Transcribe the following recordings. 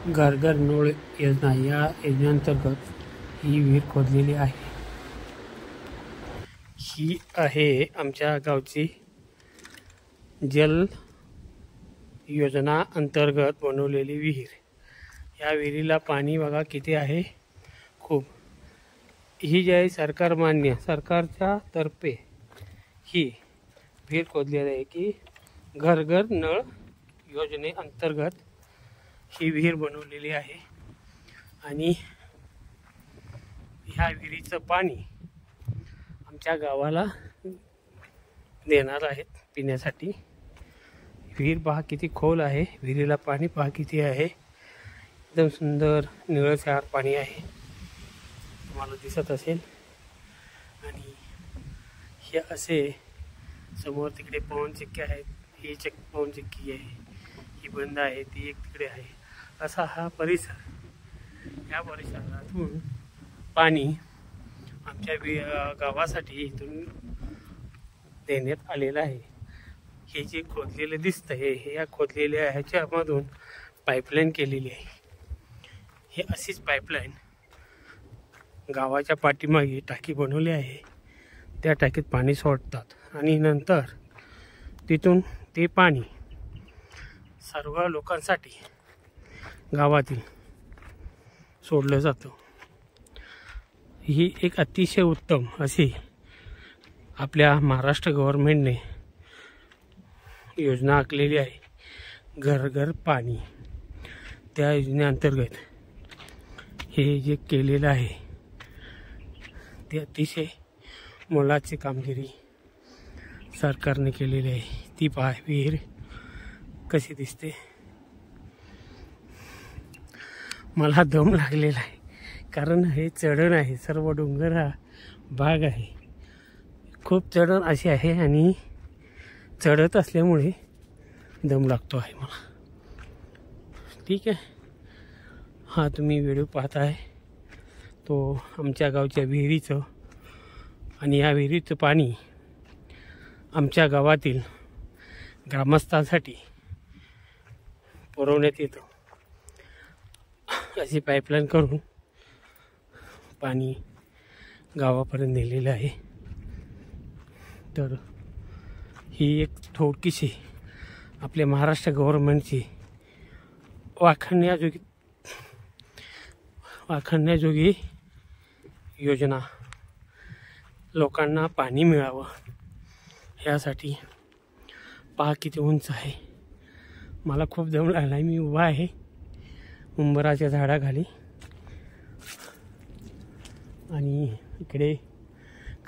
घर घर नळ योजना या योजनेअंतर्गत ही विहीर खोदलेली आहे। ही आहे आमच्या गावची जल योजना अंतर्गत बनवलेली विहीर। या विहिरीला पाणी बघा किती आहे, खूप। ही जी आहे सरकार मान्य, सरकारच्या तर्फे ही विहीर खोदलेली आहे की घर घर नळ योजने अंतर्गत ही विहीर बनवलेली आहे। आणि ह्या विहिरीचं पाणी आमच्या गावाला देणार आहेत पिण्यासाठी। विहीर पहा किती खोल आहे, विहिरीला पाणी पहा किती आहे, एकदम सुंदर निळसर पाणी आहे, तुम्हाला दिसत असेल। आणि हे असे समोर तिकडे पवन चक्की आहेत, ही पवन चक्की आहे, ही बंद आहे, ती एक तिकडे आहे। असा हा परिसर, या परिसरातून पाणी आमच्या गावासाठी इथून देण्यात आलेलं आहे। हे जे खोदलेलं दिसतंय, हे या खोदलेल्या ह्याच्यामधून पाईपलाईन केलेली आहे। हे अशीच पाईपलाईन गावाच्या पाठीमागे टाकी बनवली आहे, त्या टाकीत पाणी सोडतात आणि नंतर तिथून ते पाणी सर्व लोकांसाठी गावातील सोडलं जातं। ही एक अतिशय उत्तम अशी आपल्या महाराष्ट्र गव्हर्नमेंटने योजना आखलेली आहे, घर घर पाणी। त्या योजनेअंतर्गत हे जे केलेलं आहे ते अतिशय मोलाची कामगिरी सरकारने केलेली आहे। ती पहा विहीर कशी दिसते, मला दम लागलेला आहे कारण हे चढण आहे, सर्व डोंगर हा भाग आहे, खूप चढण अशी आहे आणि चढत असल्यामुळे दम लागतो आहे मला। ठीक आहे, हा तुम्ही व्हिडिओ पाहताय तो आमच्या गावच्या विहिरीचं, आणि या विहिरीचं पाणी आमच्या गावातील ग्रामस्थांसाठी पुरवण्यात येतं। अशी पाईपलाईन करून पाणी गावापर्यंत नेलेलं आहे। तर ही एक थोडकीशी आपल्या महाराष्ट्र गव्हर्नमेंटची वाखाणण्याजोगी योजना, लोकांना पाणी मिळावं यासाठी। पहा किती उंच आहे, मला खूप दम लागला आहे, मी उभा आहे उंबराच्या झाडाखाली आणि इकडे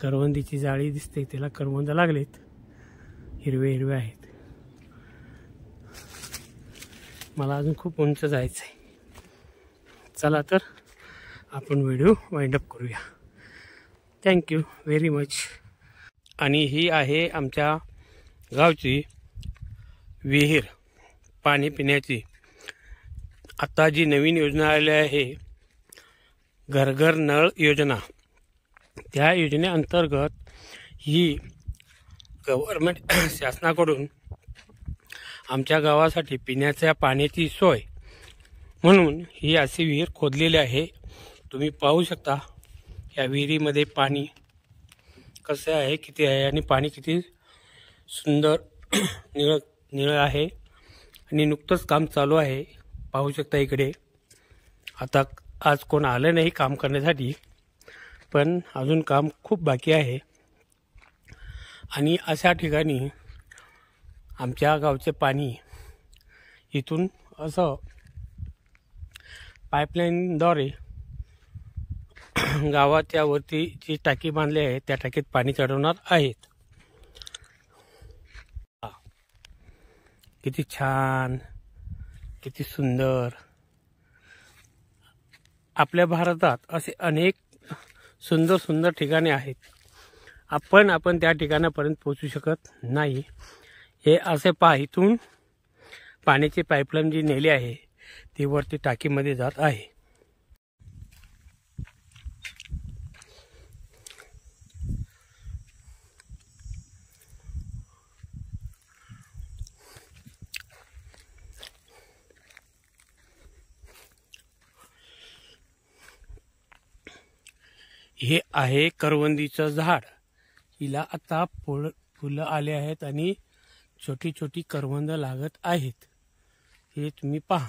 करवंदीची जाळी दिसते, त्याला करवंद लागलेत, हिरवे हिरवे आहेत। मला अजून खूप उंच जायचं आहे। चला तर आपण व्हिडिओ वाइंड अप करूया। Thank you very much. आणि ही आहे आमच्या गावची विहीर पाणी पिण्याची। आता जी नवीन योजना आली आहे घर घर नळ योजना, त्या योजनेअंतर्गत ही गव्हर्नमेंट शासनाकडून आमच्या गावासाठी पिण्याच्या पाण्याची सोय म्हणून ही अशी विहीर खोदलेली आहे। तुम्ही पाहू शकता या विहिरीमध्ये पाणी कसं आहे, किती आहे, आणि पाणी किती सुंदर निळ आहे, आणि नुकतंच काम चालू आहे। पाहू शकता इकडे आता आज कोण आलं नाही काम करण्यासाठी, पण अजून काम खूप बाकी आहे। आणि अशा ठिकाणी आमच्या गावचे पाणी इथून असं पाईपलाईनद्वारे गावाच्या वरती जी टाकी बांधली आहे त्या टाकीत पाणी चढवणार आहेत। किती छान, किती सुंदर। आपल्या भारतात असे अनेक सुंदर सुंदर ठिकाणे आहेत, आपण त्या ठिकाणापर्यंत पोहोचू शकत नाही। हे असे पहा, इथून पाण्याची पाईपलाईन जी नेली आहे ती वरती टाकीमध्ये जात आहे। हे आहे करवंदीचं झाड. हिला आता फुलं आले आहेत आणि छोटी छोटी करवंद लागत आहेत. हे तुम्ही पहा.